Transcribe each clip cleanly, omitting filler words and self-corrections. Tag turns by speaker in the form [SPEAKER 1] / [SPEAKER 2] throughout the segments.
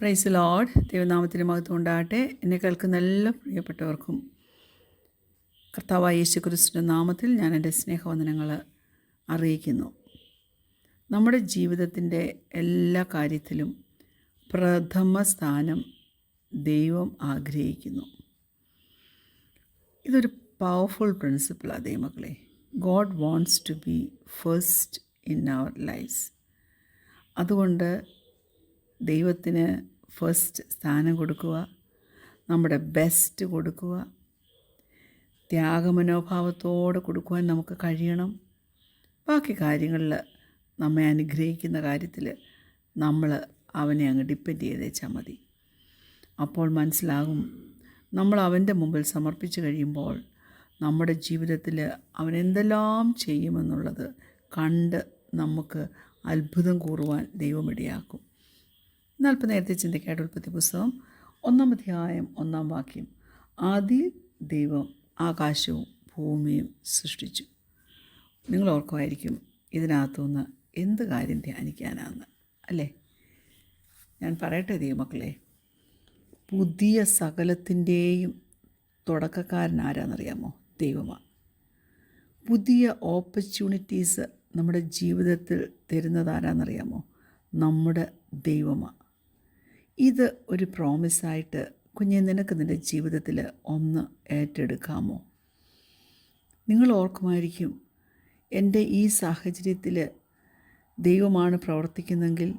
[SPEAKER 1] Praise Lord. ദൈവനാമത്തിന് മഹത്വം ഉണ്ടാകട്ടെ. എന്നെ കേൾക്കുന്ന എല്ലാ പ്രിയപ്പെട്ടവർക്കും കർത്താവായ യേശു ക്രിസ്തുവിൻ്റെ നാമത്തിൽ ഞാൻ എൻ്റെ സ്നേഹവന്ദനങ്ങൾ അറിയിക്കുന്നു. നമ്മുടെ ജീവിതത്തിൻ്റെ എല്ലാ കാര്യത്തിലും പ്രഥമ സ്ഥാനം ദൈവം ആഗ്രഹിക്കുന്നു. ഇതൊരു പവർഫുൾ പ്രിൻസിപ്പിളാണ് ദൈവമക്കളെ. God wants to be first in our lives. അതുകൊണ്ട് ദൈവത്തിന് ഫസ്റ്റ് സ്ഥാനം കൊടുക്കുക, നമ്മുടെ ബെസ്റ്റ് കൊടുക്കുക, ത്യാഗമനോഭാവത്തോടെ കൊടുക്കുവാൻ നമുക്ക് കഴിയണം. ബാക്കി കാര്യങ്ങളിൽ നമ്മെ അനുഗ്രഹിക്കുന്ന കാര്യത്തിൽ നമ്മൾ അവനെ അങ്ങ് ഡിപ്പെൻഡ് ചെയ്തേച്ചാൽ മതി. അപ്പോൾ മനസ്സിലാകും, നമ്മൾ അവൻ്റെ മുമ്പിൽ സമർപ്പിച്ച് കഴിയുമ്പോൾ നമ്മുടെ ജീവിതത്തിൽ അവൻ എന്തെല്ലാം ചെയ്യുമെന്നുള്ളത് കണ്ട് നമുക്ക് അത്ഭുതം കൂറുവാൻ ദൈവം ഇടയാക്കും. എന്നാൽ ഇപ്പോൾ നേരത്തെ ചിന്തിക്കാത്ത ഉൽപ്പത്തി പുസ്തകം 1-ാം അധ്യായം 1-ാം വാക്യം, ആദ്യ ദൈവം ആകാശവും ഭൂമിയും സൃഷ്ടിച്ചു. നിങ്ങൾ ഓർക്കുമായിരിക്കും ഇതിനകത്തുനിന്ന് എന്ത് കാര്യം ധ്യാനിക്കാനാണെന്ന്, അല്ലേ? ഞാൻ പറയട്ടെ ദൈവമക്കളെ, പുതിയ സകലത്തിൻ്റെയും തുടക്കക്കാരൻ ആരാന്നറിയാമോ? ദൈവമാണ്. പുതിയ ഓപ്പർച്യൂണിറ്റീസ് നമ്മുടെ ജീവിതത്തിൽ തരുന്നത് ആരാന്നറിയാമോ? നമ്മുടെ ദൈവമാണ്. ഇത് ഒരു പ്രോമിസായിട്ട് കുഞ്ഞെ നിനക്ക് നിൻ്റെ ജീവിതത്തിൽ ഒന്ന് ഏറ്റെടുക്കാമോ? നിങ്ങൾ ഓർക്കുമായിരിക്കും, എൻ്റെ ഈ സാഹചര്യത്തിൽ ദൈവമാണ് പ്രവർത്തിക്കുന്നെങ്കിൽ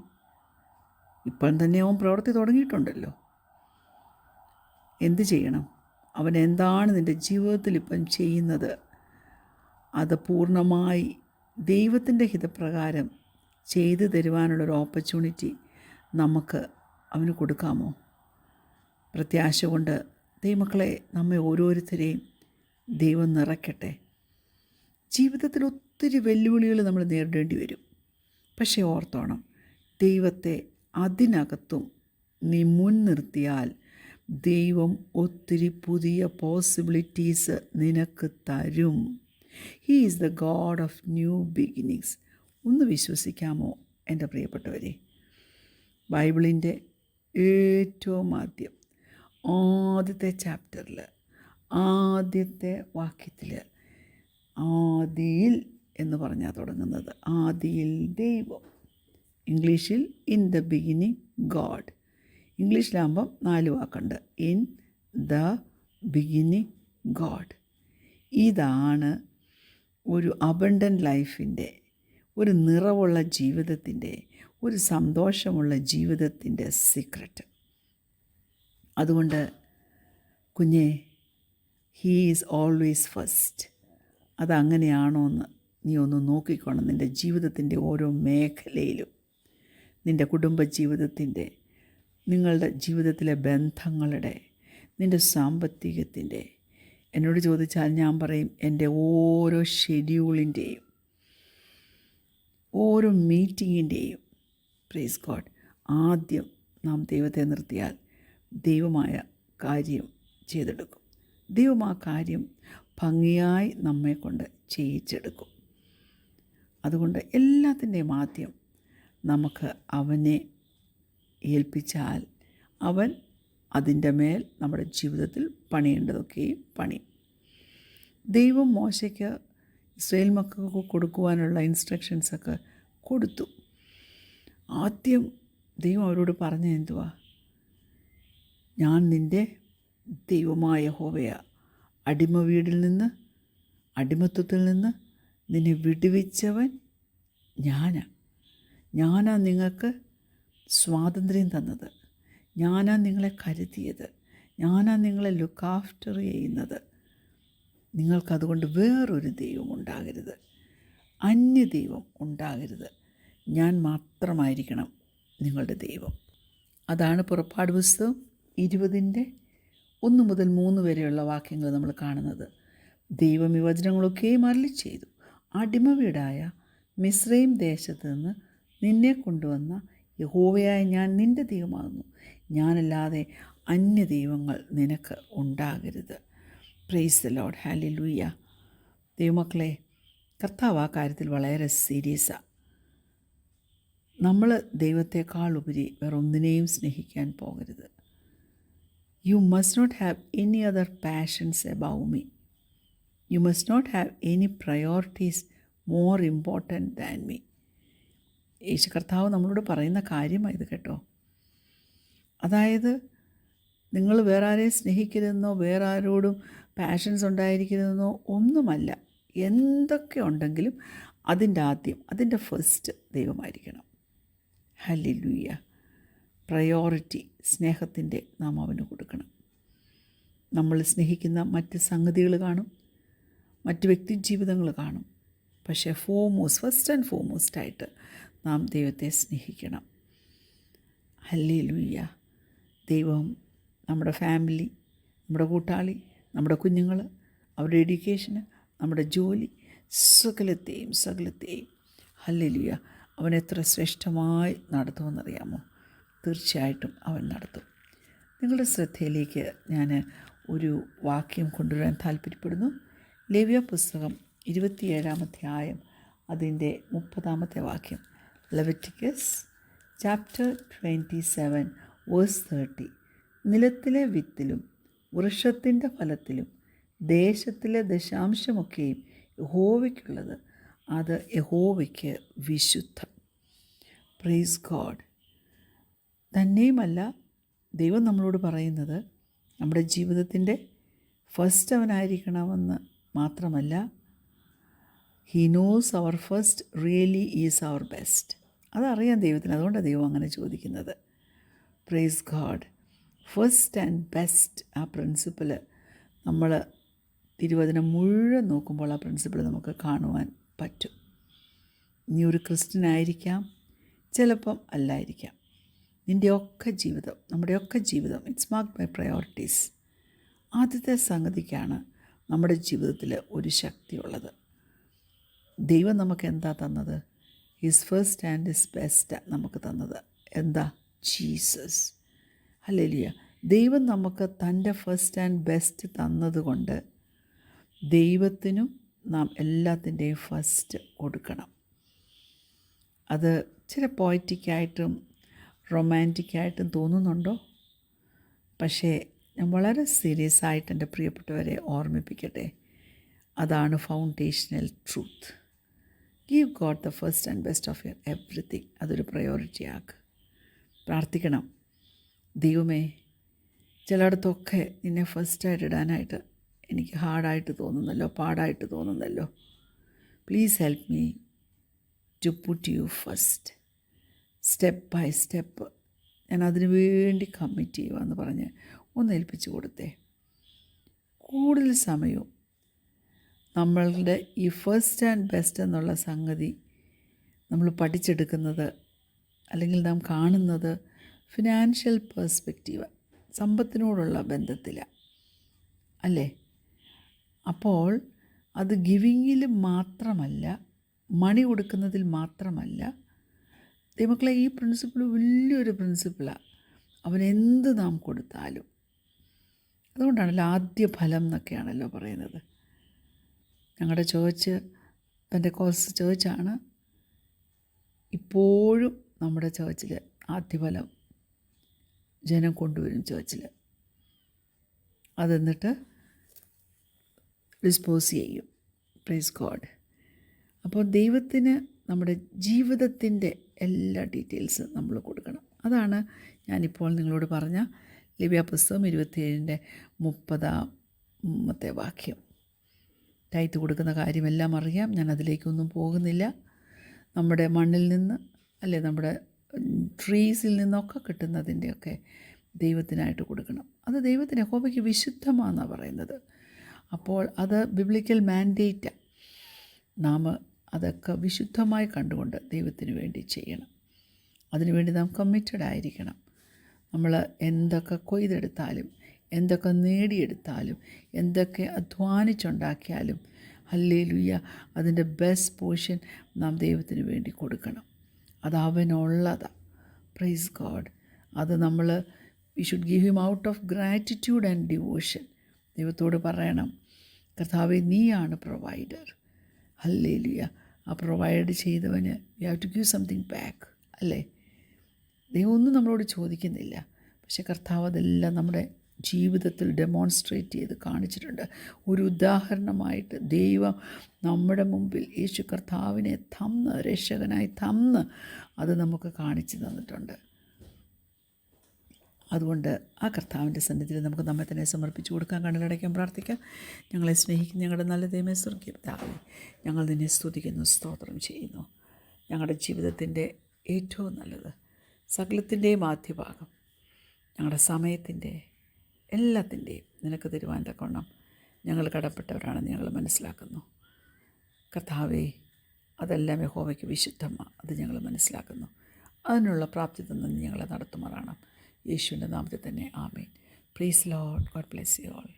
[SPEAKER 1] ഇപ്പം തന്നെ അവൻ പ്രവർത്തി തുടങ്ങിയിട്ടുണ്ടല്ലോ. എന്ത് ചെയ്യണം? അവൻ എന്താണ് നിൻ്റെ ജീവിതത്തിൽ ഇപ്പം ചെയ്യുന്നത് അത് പൂർണ്ണമായി ദൈവത്തിൻ്റെ ഹിതപ്രകാരം ചെയ്തു തരുവാനുള്ളൊരു ഓപ്പർച്യൂണിറ്റി നമുക്ക് അവന് കൊടുക്കാമോ? പ്രത്യാശ കൊണ്ട് ദൈവമക്കളെ, നമ്മെ ഓരോരുത്തരെയും ദൈവം നിറയ്ക്കട്ടെ. ജീവിതത്തിൽ ഒത്തിരി വെല്ലുവിളികൾ നമ്മൾ നേരിടേണ്ടി വരും. പക്ഷേ ഓർത്തോണം, ദൈവത്തെ അതിനകത്തും നീ മുൻനിർത്തിയാൽ ദൈവം ഒത്തിരി പുതിയ പോസിബിലിറ്റീസ് നിനക്ക് തരും. He is the God of new beginnings. ഒന്ന് വിശ്വസിക്കാമോ എൻ്റെ പ്രിയപ്പെട്ടവരെ? ബൈബിളിൻ്റെ ഏറ്റവും ആദ്യത്തെ ചാപ്റ്ററിൽ ആദ്യത്തെ വാക്യത്തിൽ ആദിയിൽ എന്ന് പറഞ്ഞാൽ തുടങ്ങുന്നത്. ആദിയിൽ ദൈവം. ഇംഗ്ലീഷിൽ ഇൻ ദ ബിഗിനിങ് ഗോഡ്. ഇംഗ്ലീഷിലാകുമ്പം 4 വാക്കുണ്ട്. In the beginning God. ഇതാണ് ഒരു അബണ്ടൻ്റ് ലൈഫിൻ്റെ, ഒരു നിറവുള്ള ജീവിതത്തിൻ്റെ, ഒരു സന്തോഷമുള്ള ജീവിതത്തിൻ്റെ സീക്രട്ട്. അതുകൊണ്ട് കുഞ്ഞെ, ഹീ ഈസ് ഓൾവേസ് ഫസ്റ്റ്. അതങ്ങനെയാണോ എന്ന് നീ ഒന്ന് നോക്കിക്കോണം. നിൻ്റെ ജീവിതത്തിൻ്റെ ഓരോ മേഖലയിലും, നിൻ്റെ കുടുംബജീവിതത്തിൻ്റെ, നിങ്ങളുടെ ജീവിതത്തിലെ ബന്ധങ്ങളുടെ, നിൻ്റെ സാമ്പത്തികത്തിൻ്റെ. എന്നോട് ചോദിച്ചാൽ ഞാൻ പറയും, എൻ്റെ ഓരോ ഷെഡ്യൂളിൻ്റെയും, ഓരോ മീറ്റിങ്ങിൻ്റെയും, പ്രൈസ് ഗോഡ്, ആദ്യം നാം ദൈവത്തെ നിർത്തിയാൽ ദൈവമായ കാര്യം ചെയ്തെടുക്കും. ദൈവം ആ കാര്യം ഭംഗിയായി നമ്മെ കൊണ്ട് ചെയ്യിച്ചെടുക്കും. അതുകൊണ്ട് എല്ലാത്തിൻ്റെയും ആദ്യം നമുക്ക് അവനെ ഏൽപ്പിച്ചാൽ അവൻ അതിൻ്റെ മേൽ നമ്മുടെ ജീവിതത്തിൽ പണിയേണ്ടതൊക്കെയും പണിയും. ദൈവം മോശയ്ക്ക് ഇസ്രായേൽ മക്കൾക്ക് കൊടുക്കുവാനുള്ള ഇൻസ്ട്രക്ഷൻസൊക്കെ കൊടുത്തു. ആദ്യം ദൈവം അവരോട് പറഞ്ഞ എന്തുവാ? ഞാൻ നിൻ്റെ ദൈവമായ യഹോവയാ, അടിമ വീടിൽ നിന്ന്, അടിമത്വത്തിൽ നിന്ന് നിന്നെ വിടുവിച്ചവൻ ഞാനാ നിങ്ങൾക്ക് സ്വാതന്ത്ര്യം തന്നത്, ഞാനാ നിങ്ങളെ കരുതിയത്, ഞാനാ നിങ്ങളെ ലുക്ക് ആഫ്റ്റർ ചെയ്യുന്നത്. നിങ്ങൾക്കതുകൊണ്ട് വേറൊരു ദൈവം ഉണ്ടാകരുത്, അന്യദൈവം ഉണ്ടാകരുത്. ഞാൻ മാത്രമായിരിക്കണം നിങ്ങളുടെ ദൈവം. അതാണ് പുറപ്പാട് പുസ്തകം 20:1-3 വരെയുള്ള വാക്യങ്ങൾ നമ്മൾ കാണുന്നത്. ദൈവം ഈ വചനങ്ങളൊക്കെയും അരുളി ചെയ്തു. അടിമ വീടായ മിസ്രയീം ദേശത്ത് നിന്ന് നിന്നെ കൊണ്ടുവന്ന യഹോവയായ ഞാൻ നിൻ്റെ ദൈവമാകുന്നു. ഞാനല്ലാതെ അന്യദൈവങ്ങൾ നിനക്ക് ഉണ്ടാകരുത്. Praise the Lord. ഹല്ലേലൂയ. ദൈവമക്കളെ, കർത്താവ് ആ കാര്യത്തിൽ വളരെ സീരിയസാണ്. നമ്മൾ ദൈവത്തെക്കാൾ ഉപരി വേറൊന്നിനെയും സ്നേഹിക്കാൻ പോകരുത്. You must not have any other passions above me. You must not have any priorities more important than me. യേശു കർത്താവ് നമ്മളോട് പറയുന്ന കാര്യമാണ് ഇത് കേട്ടോ. അതായത് നിങ്ങൾ വേറെ ആരെയും സ്നേഹിക്കരുതെന്നോ വേറെ ആരോടും പാഷൻസ് ഉണ്ടായിരിക്കരുതെന്നോ ഒന്നുമല്ല. എന്തൊക്കെ ഉണ്ടെങ്കിലും അതിൻ്റെ ആദ്യം, അതിൻ്റെ ഫസ്റ്റ് ദൈവമായിരിക്കണം. ഹല്ലേലൂയ. പ്രയോറിറ്റി സ്നേഹത്തിൻ്റെ നാം അവന് കൊടുക്കണം. നമ്മൾ സ്നേഹിക്കുന്ന മറ്റ് സംഗതികൾ കാണും, മറ്റ് വ്യക്തി ജീവിതങ്ങൾ കാണും. പക്ഷേ ഫസ്റ്റ് ആൻഡ് ഫോർമോസ്റ്റായിട്ട് നാം ദൈവത്തെ സ്നേഹിക്കണം. ഹല്ലേലൂയ. ദൈവം നമ്മുടെ ഫാമിലി, നമ്മുടെ കൂട്ടാളി, നമ്മുടെ കുഞ്ഞുങ്ങൾ, അവരുടെ എഡ്യൂക്കേഷന്, നമ്മുടെ ജോലി, സകലത്തെയും ഹല്ലേലൂയ അവൻ എത്ര ശ്രേഷ്ഠമായി നടത്തുമെന്നറിയാമോ? തീർച്ചയായിട്ടും അവൻ നടത്തും. നിങ്ങളുടെ ശ്രദ്ധയിലേക്ക് ഞാൻ ഒരു വാക്യം കൊണ്ടുവരാൻ താല്പര്യപ്പെടുന്നു. ലേവ്യ പുസ്തകം 27-ാം അധ്യായം അതിൻ്റെ 30-ാമത്തെ വാക്യം. Leviticus chapter 27 verse 30. നിലത്തിലെ വിത്തിലും വൃക്ഷത്തിൻ്റെ ഫലത്തിലും ദേശത്തിലെ ദശാംശമൊക്കെയും യഹോവയ്ക്കുള്ളത്, അത് യഹോവയ്ക്ക് വിശുദ്ധം. Praise God. തന്നെയുമല്ല, ദൈവം നമ്മളോട് പറയുന്നത് നമ്മുടെ ജീവിതത്തിൻ്റെ ഫസ്റ്റ് അവനായിരിക്കണമെന്ന് മാത്രമല്ല, he knows our first really is our best. അതറിയാം ദൈവത്തിന്. അതുകൊണ്ടാണ് ദൈവം അങ്ങനെ ചോദിക്കുന്നത്. Praise God. First and best, ആ പ്രിൻസിപ്പിൾ നമ്മൾ തിരുവചനം മുഴുവൻ നോക്കുമ്പോൾ ആ പ്രിൻസിപ്പിൾ നമുക്ക് കാണുവാൻ പറ്റും. നീ ഒരു ക്രിസ്ത്യനായിരിക്കാം, ചിലപ്പം അല്ലായിരിക്കാം. നിൻ്റെയൊക്കെ ജീവിതം, നമ്മുടെയൊക്കെ ജീവിതം ഇറ്റ്സ് മാർക്ക് ബൈ പ്രയോറിറ്റീസ്. ആദ്യത്തെ സംഗതിക്കാണ് നമ്മുടെ ജീവിതത്തിൽ ഒരു ശക്തിയുള്ളത്. ദൈവം നമുക്ക് എന്താ തന്നത്? His first and his best നമുക്ക് തന്നത് എന്താ? ജീസസ്. ഹല്ലേലൂയ. ദൈവം നമുക്ക് തൻ്റെ ഫസ്റ്റ് ആൻഡ് ബെസ്റ്റ് തന്നതുകൊണ്ട് ദൈവത്തിനും നാം എല്ലാത്തിൻ്റെയും ഫസ്റ്റ് കൊടുക്കണം. അത് ചില പോയറ്റിക്കായിട്ടും റൊമാൻറ്റിക്കായിട്ടും തോന്നുന്നുണ്ടോ? പക്ഷേ ഞാൻ വളരെ സീരിയസ് ആയിട്ട് എൻ്റെ പ്രിയപ്പെട്ടവരെ ഓർമ്മിപ്പിക്കട്ടെ, അതാണ് foundational truth. Give God the first and best of your everything. അതൊരു പ്രയോറിറ്റി ആക്കുക. പ്രാർത്ഥിക്കണം, ദൈവമേ, ചിലയിടത്തൊക്കെ നിന്നെ ഫസ്റ്റായിട്ട് ഇടാനായിട്ട് എനിക്ക് ഹാർഡായിട്ട് തോന്നുന്നല്ലോ, പാടായിട്ട് തോന്നുന്നല്ലോ. Please help me to put you first. Step by step ഞാൻ അതിനു വേണ്ടി കമ്മിറ്റ് ചെയ്യുക പറഞ്ഞ് ഒന്ന് ഏൽപ്പിച്ചു കൊടുത്തേ. കൂടുതൽ സമയവും നമ്മളുടെ ഈ ഫസ്റ്റ് ആൻഡ് ബെസ്റ്റ് എന്നുള്ള സംഗതി നമ്മൾ പഠിച്ചെടുക്കുന്നത് അല്ലെങ്കിൽ നാം കാണുന്നത് ഫിനാൻഷ്യൽ പേഴ്സ്പെക്റ്റീവ്, സമ്പത്തിനോടുള്ള ബന്ധത്തിലാണ് അല്ലേ? അപ്പോൾ അത് ഗിവിങ്ങിൽ മാത്രമല്ല, മണി കൊടുക്കുന്നതിൽ മാത്രമല്ല. ദൈവമക്കളെ, ഈ പ്രിൻസിപ്പിൾ വലിയൊരു പ്രിൻസിപ്പിളാണ്. അവനെന്ത് നാം കൊടുത്താലും. അതുകൊണ്ടാണല്ലോ ആദ്യ ഫലം എന്നൊക്കെയാണല്ലോ പറയുന്നത്. ഞങ്ങളുടെ ചേർച്ച് പെന്തക്കോസ്ത് ചേർച്ചാണ്. ഇപ്പോഴും നമ്മുടെ ചേർച്ചിൽ ആദ്യഫലം ജനം കൊണ്ടുവരും ചേർച്ചിൽ. അതെന്നിട്ട് ഡിസ്പോസ് ചെയ്യും. Praise God. അപ്പോൾ ദൈവത്തിന് നമ്മുടെ ജീവിതത്തിൻ്റെ എല്ലാ ഡീറ്റെയിൽസ് നമ്മൾ കൊടുക്കണം. അതാണ് ഞാനിപ്പോൾ നിങ്ങളോട് പറഞ്ഞ ലേവ്യ പുസ്തകം 27-ന്റെ 30-ാമത്തെ വാക്യം. ടൈത്ത് കൊടുക്കുന്ന കാര്യമെല്ലാം അറിയാം, ഞാൻ അതിലേക്കൊന്നും പോകുന്നില്ല. നമ്മുടെ മണ്ണിൽ നിന്ന് അല്ലേ, നമ്മുടെ ട്രീസിൽ നിന്നൊക്കെ കിട്ടുന്നതിൻ്റെയൊക്കെ ദൈവത്തിനായിട്ട് കൊടുക്കണം. അത് ദൈവത്തിന് യഹോവയ്ക്ക് വിശുദ്ധമാണെന്നാണ് പറയുന്നത്. അപ്പോൾ അത് ബിബ്ലിക്കൽ മാൻഡേറ്റാണ്. നാം അതൊക്കെ വിശുദ്ധമായി കണ്ടുകൊണ്ട് ദൈവത്തിന് വേണ്ടി ചെയ്യണം. അതിനുവേണ്ടി നാം കമ്മിറ്റഡ് ആയിരിക്കണം. നമ്മൾ എന്തൊക്കെ കൊയ്തെടുത്താലും, എന്തൊക്കെ നേടിയെടുത്താലും, എന്തൊക്കെ അധ്വാനിച്ചുണ്ടാക്കിയാലും ഹല്ലേലൂയ അതിൻ്റെ ബെസ്റ്റ് പോർഷൻ നാം ദൈവത്തിന് വേണ്ടി കൊടുക്കണം. അത് അവനുള്ളതാണ്. Price God. അത് നമ്മൾ we should give him out of gratitude and devotion. ദൈവത്തോട് പറയണം, കർത്താവേ, നീയാണ് പ്രൊവൈഡർ. ഹല്ലേലൂയ. ആ പ്രൊവൈഡ് ചെയ്തവന് we have to give something back. അല്ലേ? ദൈവം ഒന്നും നമ്മളോട് ചോദിക്കുന്നില്ല. പക്ഷേ കർത്താവ് അതെല്ലാം നമ്മുടെ ജീവിതത്തിൽ ഡെമോൺസ്ട്രേറ്റ് ചെയ്ത് കാണിച്ചിട്ടുണ്ട്. ഒരു ഉദാഹരണമായിട്ട് ദൈവം നമ്മുടെ മുമ്പിൽ യേശു കർത്താവിനെ തന്ന്, രക്ഷകനായി തന്ന് അത് നമുക്ക് കാണിച്ചു തന്നിട്ടുണ്ട്. അതുകൊണ്ട് ആ കർത്താവിൻ്റെ സന്നിധിയിൽ നമുക്ക് നമ്മെ തന്നെ സമർപ്പിച്ച് കൊടുക്കാൻ, കണ്ണുകളടയ്ക്കാൻ, പ്രാർത്ഥിക്കാം. ഞങ്ങളെ സ്നേഹിക്കുന്ന ഞങ്ങളുടെ നല്ല ദൈവമേ, സ്വർഗ്ഗീയ പിതാവേ, ഞങ്ങൾ നിന്നെ സ്തുതിക്കുന്നു, സ്തോത്രം ചെയ്യുന്നു. ഞങ്ങളുടെ ജീവിതത്തിൻ്റെ ഏറ്റവും നല്ലത്, സകലത്തിൻ്റെയും ആദ്യഭാഗം, ഞങ്ങളുടെ സമയത്തിൻ്റെ എല്ലാത്തിൻ്റെയും നിനക്ക് തരുവാൻ തക്കവണ്ണം ഞങ്ങൾ കടപ്പെട്ടവരാണെന്ന് ഞങ്ങൾ മനസ്സിലാക്കുന്നു. കർത്താവേ, അതെല്ലാം യഹോവയ്ക്ക് വിശുദ്ധമാണ്, അത് ഞങ്ങൾ മനസ്സിലാക്കുന്നു. അതിനുള്ള പ്രാപ്തി തന്ന് ഞങ്ങളെ നടത്തുമാറാണ്. യേശുവിൻ്റെ നാമത്തിൽ തന്നെ ആമേൻ. Praise Lord. God bless you all.